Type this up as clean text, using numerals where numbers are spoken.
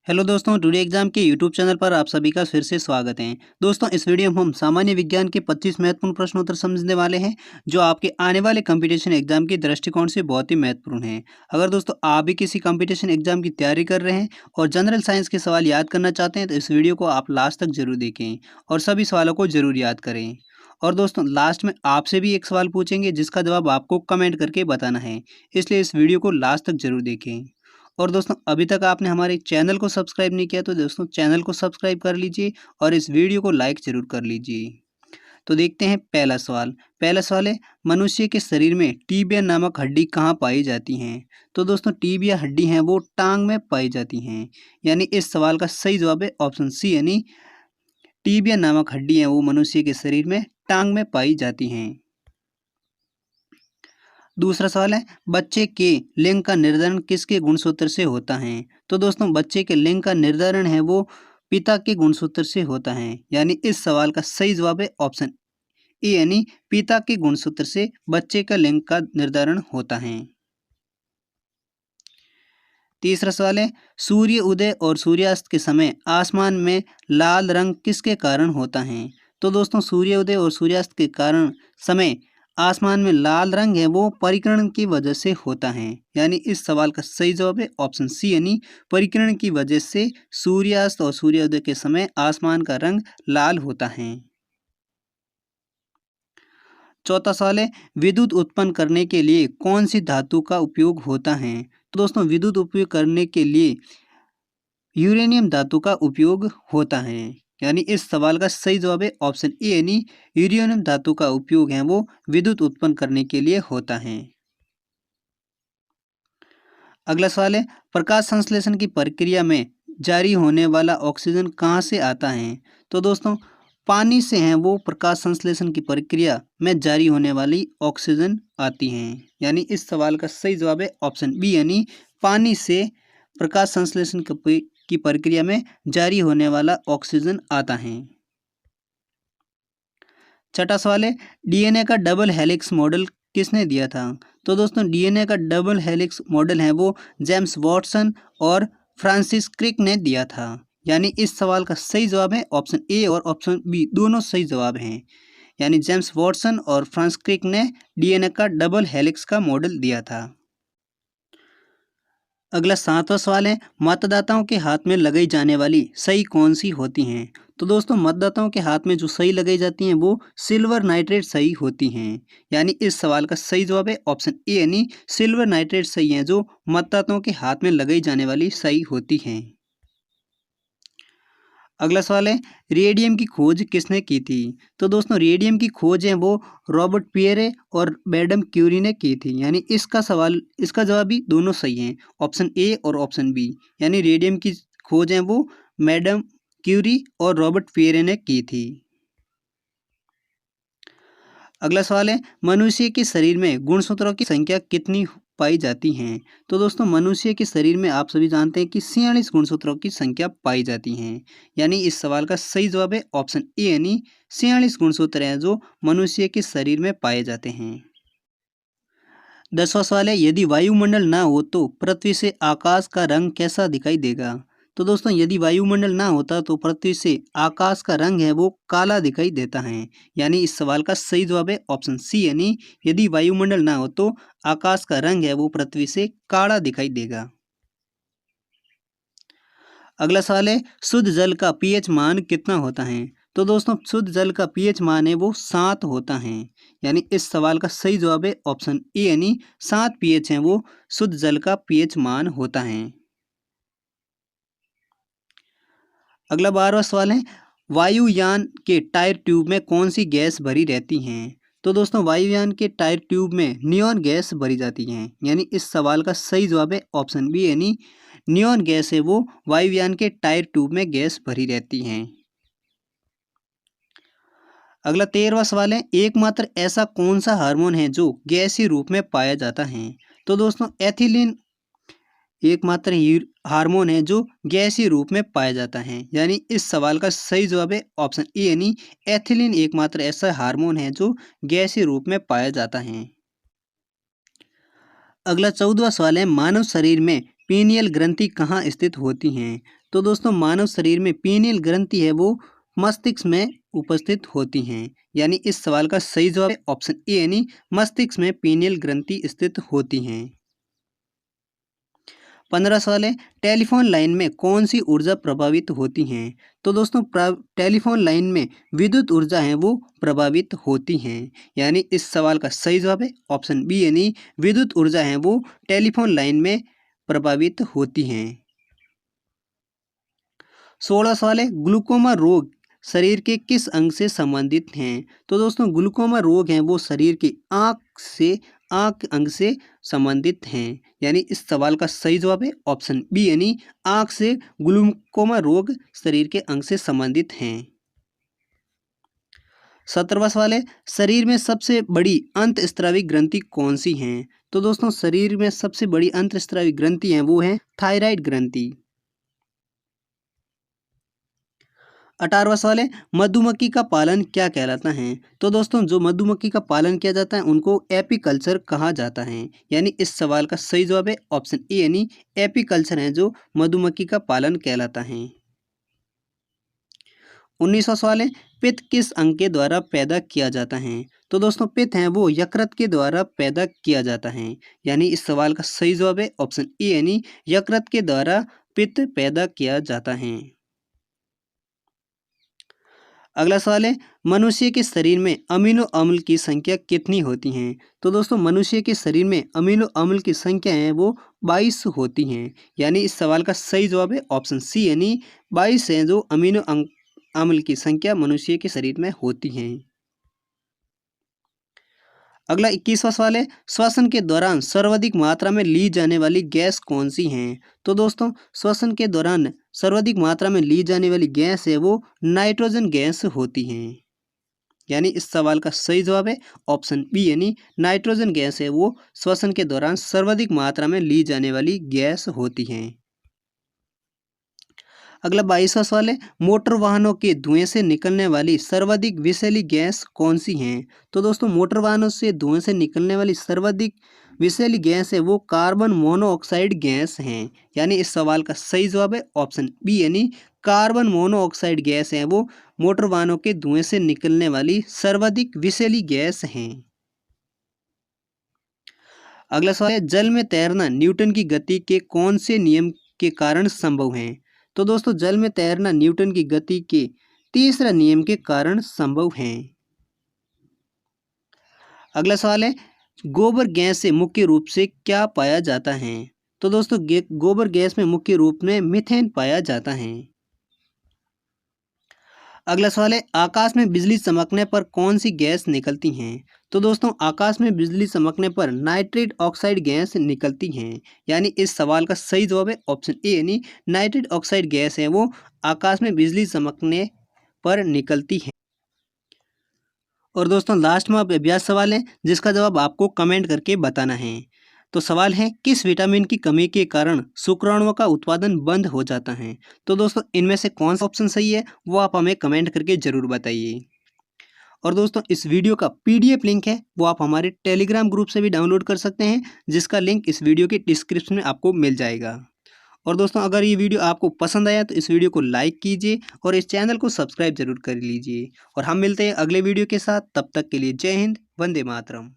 Hello दोस्तों, today exam के YouTube channel पर आप सभी का फिर से स्वागत है। दोस्तों, इस वीडियो में हम सामान्य विज्ञान के 25 महत्वपूर्ण प्रश्नोत्तर समझने वाले हैं जो आपके आने वाले कंपटीशन एग्जाम के दृष्टिकोण से बहुत ही महत्वपूर्ण हैं। अगर दोस्तों आप भी किसी कंपटीशन एग्जाम की तैयारी कर रहे हैं और जनरल साइंस के सवाल याद करना चाहते हैं तो इस वीडियो को आप लास्ट तक जरूर देखें और सभी सवालों को जरूर याद करें। और दोस्तों, लास्ट में आपसे भी एक सवाल पूछेंगे जिसका जवाब आपको कमेंट करके बताना है, इसलिए इस वीडियो को लास्ट तक जरूर देखें। और दोस्तों, अभी तक आपने हमारे चैनल को सब्सक्राइब नहीं किया तो दोस्तों चैनल को सब्सक्राइब कर लीजिए और इस वीडियो को लाइक ज़रूर कर लीजिए। तो देखते हैं पहला सवाल। पहला सवाल है, मनुष्य के शरीर में टीबिया नामक हड्डी कहाँ पाई जाती हैं? तो दोस्तों, टीबिया हड्डी हैं वो टांग में पाई जाती हैं। यानी इस सवाल का सही जवाब है ऑप्शन सी, यानी टीबिया नामक हड्डी हैं वो मनुष्य के शरीर में टांग में पाई जाती हैं। दूसरा सवाल है, बच्चे के लिंग का निर्धारण किसके गुणसूत्र से होता है? तो दोस्तों, बच्चे के लिंग का निर्धारण है वो पिता के गुणसूत्र से होता है। यानी इस सवाल का सही जवाब है ऑप्शन ए, यानी पिता के गुणसूत्र से बच्चे का लिंग का निर्धारण होता है। तीसरा सवाल है, सूर्य उदय और सूर्यास्त के समय आसमान में लाल रंग किसके कारण होता है? तो दोस्तों, सूर्य उदय और सूर्यास्त के कारण समय आसमान में लाल रंग है वो परिकरण की वजह से होता है। यानी इस सवाल का सही जवाब है ऑप्शन सी, यानी परिकरण की वजह से सूर्यास्त और सूर्योदय के समय आसमान का रंग लाल होता है। चौथा सवाल है, विद्युत उत्पन्न करने के लिए कौन सी धातु का उपयोग होता है? तो दोस्तों, विद्युत उपयोग करने के लिए यूरेनियम धातु का उपयोग होता है। यानी इस सवाल का सही जवाब है ऑप्शन ए, यानी यूरेनियम धातु का उपयोग है वो विद्युत उत्पन्न करने के लिए होता है। अगला सवाल है, प्रकाश संश्लेषण की प्रक्रिया में जारी होने वाला ऑक्सीजन कहाँ से आता है? तो दोस्तों, पानी से है वो प्रकाश संश्लेषण की प्रक्रिया में जारी होने वाली ऑक्सीजन आती हैं। यानी इस सवाल का सही जवाब है ऑप्शन बी, यानी पानी से प्रकाश संश्लेषण की प्रक्रिया में जारी होने वाला ऑक्सीजन आता है। छठा सवाल है, डीएनए का डबल हेलिक्स मॉडल किसने दिया था? तो दोस्तों, डीएनए का डबल हेलिक्स मॉडल है वो जेम्स वाटसन और फ्रांसिस क्रिक ने दिया था। यानी इस सवाल का सही जवाब है ऑप्शन ए और ऑप्शन बी, दोनों सही जवाब हैं। यानी जेम्स वाटसन और फ्रांसिस क्रिक ने डीएनए का डबल हेलिक्स का मॉडल दिया था। अगला सातवां सवाल है, मतदाताओं के हाथ में लगाई जाने वाली सही कौन सी होती हैं? तो दोस्तों, मतदाताओं के हाथ में जो सही लगाई जाती हैं वो सिल्वर नाइट्रेट सही होती हैं। यानी इस सवाल का सही जवाब है ऑप्शन ए, यानी सिल्वर नाइट्रेट सही है जो मतदाताओं के हाथ में लगाई जाने वाली सही होती हैं। अगला सवाल है, रेडियम की खोज किसने की थी? तो दोस्तों, रेडियम की खोज है वो रॉबर्ट पियरे और मैडम क्यूरी ने की थी। यानी इसका जवाब भी दोनों सही हैं, ऑप्शन ए और ऑप्शन बी। यानी रेडियम की खोज है वो मैडम क्यूरी और रॉबर्ट पियरे ने की थी। अगला सवाल है, मनुष्य के शरीर में गुणसूत्रों की संख्या कितनी पाई जाती हैं? तो दोस्तों, मनुष्य के शरीर में आप सभी जानते हैं कि 46 गुणसूत्रों की संख्या पाई जाती हैं। यानी इस सवाल का सही जवाब है ऑप्शन ए, यानी 46 गुणसूत्र हैं जो मनुष्य के शरीर में पाए जाते हैं। 10वां सवाल है, यदि वायुमंडल ना हो तो पृथ्वी से आकाश का रंग कैसा दिखाई देगा? तो दोस्तों, यदि वायुमंडल ना होता तो पृथ्वी से आकाश का रंग है वो काला दिखाई देता है। यानी इस सवाल का सही जवाब है ऑप्शन सी, यानी यदि वायुमंडल ना हो तो आकाश का रंग है वो पृथ्वी से काला दिखाई देगा। अगला सवाल है, शुद्ध जल का पीएच मान कितना होता है? तो दोस्तों, शुद्ध जल का पीएच मान है वो 7 होता है। यानी इस सवाल का सही जवाब है ऑप्शन ए, यानी 7 पीएच है वो शुद्ध जल का पीएच मान होता है। अगला 12वां सवाल है, वायुयान के टायर ट्यूब में कौन सी गैस भरी रहती हैं? तो दोस्तों, वायुयान के टायर ट्यूब में नियॉन गैस भरी जाती हैं। यानी इस सवाल का सही जवाब है ऑप्शन बी, यानी नियॉन गैस है वो वायुयान के टायर ट्यूब में गैस भरी रहती हैं। अगला 13वां सवाल है, एकमात्र ऐसा कौन सा हार्मोन है जो गैसीय रूप में पाया जाता है? तो दोस्तों, एथिलीन एकमात्र हार्मोन है जो गैसीय रूप में पाया जाता है। यानी इस सवाल का सही जवाब है ऑप्शन ए, यानी एथिलीन एकमात्र ऐसा हार्मोन है जो गैसीय रूप में पाया जाता है। अगला 14वां सवाल है, मानव शरीर में पीनियल ग्रंथि कहाँ स्थित होती हैं? तो दोस्तों मानव शरीर में पीनियल ग्रंथि है वो मस्तिष्क में उपस्थित होती हैं। यानी इस सवाल का सही जवाब है ऑप्शन ए यानी मस्तिष्क में पीनियल ग्रंथि स्थित होती हैं। 15 सवाल है, टेलीफोन लाइन में कौन सी ऊर्जा प्रभावित होती हैं? तो दोस्तों टेलीफोन लाइन में विद्युत ऊर्जा है वो प्रभावित होती हैं। यानी इस सवाल का सही जवाब है ऑप्शन बी यानी विद्युत ऊर्जा है वो टेलीफोन लाइन में प्रभावित होती हैं। 16 सवाल है, ग्लूकोमा रोग शरीर के किस अंग से संबंधित हैं? तो दोस्तों ग्लूकोमा रोग है वो शरीर की आंख अंग से संबंधित हैं। यानी इस सवाल का सही जवाब है ऑप्शन बी यानी आंख से ग्लूकोमा रोग शरीर के अंग से संबंधित हैं। 17वां सवाल है, शरीर में सबसे बड़ी अंतःस्रावी ग्रंथि कौन सी है? तो दोस्तों शरीर में सबसे बड़ी अंतःस्रावी ग्रंथि है वो है थायराइड ग्रंथि। 18वां सवाल है, मधुमक्खी का पालन क्या कहलाता है? तो दोस्तों जो मधुमक्खी का पालन किया जाता है उनको एपीकल्चर कहा जाता है। यानी इस सवाल का सही जवाब है ऑप्शन ए यानी एपीकल्चर है जो मधुमक्खी का पालन कहलाता है। 19वां सवाल है, पित्त किस अंग के द्वारा पैदा किया जाता है? तो दोस्तों पित्त है वो यकृत के द्वारा पैदा किया जाता है। यानी इस सवाल का सही जवाब है ऑप्शन ए यानी यकृत के द्वारा पित्त पैदा किया जाता है। अगला सवाल है, मनुष्य के शरीर में अमीनो अम्ल की संख्या कितनी होती हैं? तो दोस्तों मनुष्य के शरीर में अमीनो अम्ल की संख्या है वो 22 होती हैं। यानी इस सवाल का सही जवाब है ऑप्शन सी यानी 22 है जो अम्ल की संख्या मनुष्य के शरीर में होती हैं। अगला 21वां सवाल है, श्वसन के दौरान सर्वाधिक मात्रा में ली जाने वाली गैस कौन सी है? तो दोस्तों श्वसन के दौरान सर्वाधिक मात्रा में ली जाने वाली गैस है वो नाइट्रोजन गैस होती है। यानी इस सवाल का सही जवाब है ऑप्शन बी यानी नाइट्रोजन गैस है वो श्वसन के दौरान सर्वाधिक मात्रा में ली जाने वाली गैस होती है। अगला 22वां सवाल है, मोटर वाहनों के धुएं से निकलने वाली सर्वाधिक विषैली गैस कौन सी है? तो दोस्तों मोटर वाहनों से धुएं से निकलने वाली सर्वाधिक विषैली गैस है वो कार्बन मोनोऑक्साइड गैस है। यानी इस सवाल का सही जवाब है ऑप्शन बी यानी कार्बन मोनोऑक्साइड गैस है वो मोटर वाहनों के धुएं से निकलने वाली सर्वाधिक विषैली गैस है। अगला सवाल है, जल में तैरना न्यूटन की गति के कौन से नियम के कारण संभव है? तो दोस्तों जल में तैरना न्यूटन की गति के तीसरा नियम के कारण संभव है। अगला सवाल है, गोबर गैस से मुख्य रूप से क्या पाया जाता है? तो दोस्तों गोबर गैस में मुख्य रूप में मीथेन पाया जाता है। अगला सवाल है, आकाश में बिजली चमकने पर कौन सी गैस निकलती हैं? तो दोस्तों आकाश में बिजली चमकने पर नाइट्रेट ऑक्साइड गैस निकलती हैं। यानी इस सवाल का सही जवाब है ऑप्शन ए यानी नाइट्रेट ऑक्साइड गैस है वो आकाश में बिजली चमकने पर निकलती है। और दोस्तों लास्ट में अब अभ्यास सवाल है जिसका जवाब आपको कमेंट करके बताना है। तो सवाल है, किस विटामिन की कमी के कारण शुक्राणुओं का उत्पादन बंद हो जाता है? तो दोस्तों इनमें से कौन सा ऑप्शन सही है वो आप हमें कमेंट करके ज़रूर बताइए। और दोस्तों इस वीडियो का पीडीएफ लिंक है वो आप हमारे टेलीग्राम ग्रुप से भी डाउनलोड कर सकते हैं जिसका लिंक इस वीडियो के डिस्क्रिप्शन में आपको मिल जाएगा। और दोस्तों अगर ये वीडियो आपको पसंद आया तो इस वीडियो को लाइक कीजिए और इस चैनल को सब्सक्राइब जरूर कर लीजिए। और हम मिलते हैं अगले वीडियो के साथ, तब तक के लिए जय हिंद, वंदे मातरम।